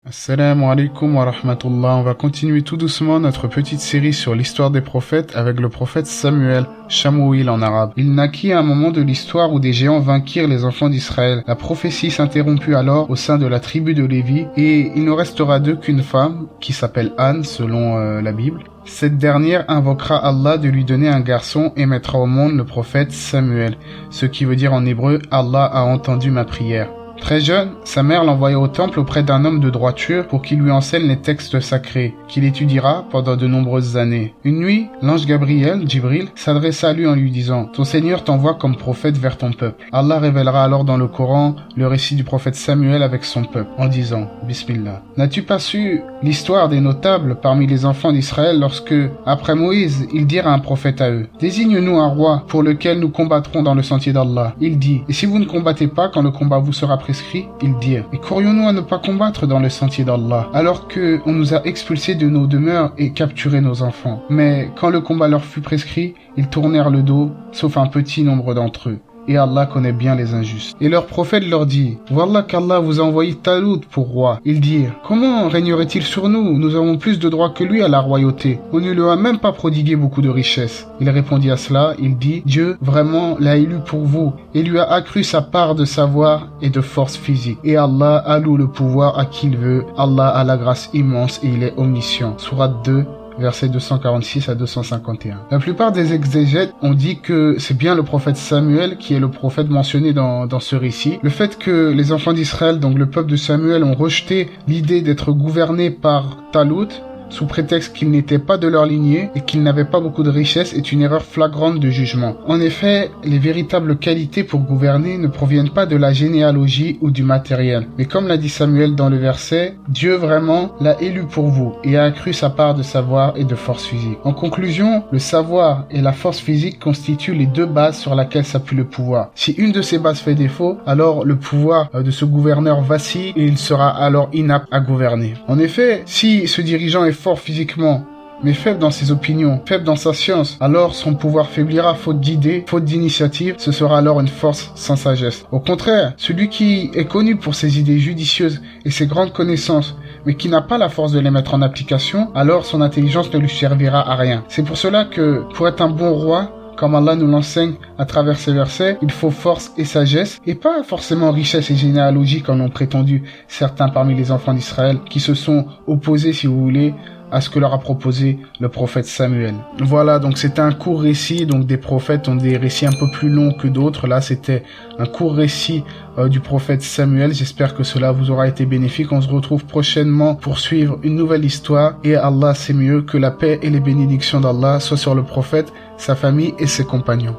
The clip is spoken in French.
Assalamu alaikum wa rahmatullah. On va continuer tout doucement notre petite série sur l'histoire des prophètes avec le prophète Samuel, Shamuil en arabe. Il naquit à un moment de l'histoire où des géants vainquirent les enfants d'Israël. La prophétie s'interromput alors au sein de la tribu de Lévi et il ne restera d'eux qu'une femme qui s'appelle Anne selon la Bible. Cette dernière invoquera Allah de lui donner un garçon et mettra au monde le prophète Samuel, ce qui veut dire en hébreu « Allah a entendu ma prière ». Très jeune, sa mère l'envoya au temple auprès d'un homme de droiture pour qu'il lui enseigne les textes sacrés, qu'il étudiera pendant de nombreuses années. Une nuit, l'ange Gabriel, Jibril, s'adressa à lui en lui disant « Ton Seigneur t'envoie comme prophète vers ton peuple ». Allah révélera alors dans le Coran le récit du prophète Samuel avec son peuple, en disant « Bismillah ». N'as-tu pas su l'histoire des notables parmi les enfants d'Israël lorsque, après Moïse, ils dirent à un prophète à eux « Désigne-nous un roi pour lequel nous combattrons dans le sentier d'Allah ». Il dit « Et si vous ne combattez pas quand le combat vous sera prescrit, ils dirent « Et courions-nous à ne pas combattre dans le sentier d'Allah, alors que on nous a expulsés de nos demeures et capturé nos enfants ?» Mais quand le combat leur fut prescrit, ils tournèrent le dos, sauf un petit nombre d'entre eux. Et Allah connaît bien les injustes. Et leur prophète leur dit « Wallah qu'Allah vous a envoyé Talout pour roi. » Ils dirent « Comment régnerait-il sur nous? Nous avons plus de droits que lui à la royauté. On ne lui a même pas prodigué beaucoup de richesses. » Il répondit à cela, il dit « Dieu vraiment l'a élu pour vous et lui a accru sa part de savoir et de force physique. Et Allah alloue le pouvoir à qui il veut. Allah a la grâce immense et il est omniscient. » Sourate 2. Versets 246 à 251. La plupart des exégètes ont dit que c'est bien le prophète Samuel qui est le prophète mentionné dans ce récit. Le fait que les enfants d'Israël, donc le peuple de Samuel, ont rejeté l'idée d'être gouvernés par Talout, sous prétexte qu'il n'était pas de leur lignée et qu'il n'avait pas beaucoup de richesses est une erreur flagrante de jugement. En effet, les véritables qualités pour gouverner ne proviennent pas de la généalogie ou du matériel. Mais comme l'a dit Samuel dans le verset, Dieu vraiment l'a élu pour vous et a accru sa part de savoir et de force physique. En conclusion, le savoir et la force physique constituent les deux bases sur lesquelles s'appuie le pouvoir. Si une de ces bases fait défaut, alors le pouvoir de ce gouverneur vacille et il sera alors inapte à gouverner. En effet, si ce dirigeant est fort physiquement, mais faible dans ses opinions, faible dans sa science, alors son pouvoir faiblira faute d'idées, faute d'initiative, ce sera alors une force sans sagesse. Au contraire, celui qui est connu pour ses idées judicieuses et ses grandes connaissances, mais qui n'a pas la force de les mettre en application, alors son intelligence ne lui servira à rien. C'est pour cela que, pour être un bon roi, comme Allah nous l'enseigne à travers ces versets, il faut force et sagesse, et pas forcément richesse et généalogie comme l'ont prétendu certains parmi les enfants d'Israël, qui se sont opposés, si vous voulez, à ce que leur a proposé le prophète Samuel. Voilà, donc c'était un court récit, donc des prophètes ont des récits un peu plus longs que d'autres. Là, c'était un court récit du prophète Samuel. J'espère que cela vous aura été bénéfique. On se retrouve prochainement pour suivre une nouvelle histoire. Et Allah, c'est mieux, que la paix et les bénédictions d'Allah soient sur le prophète, sa famille et ses compagnons.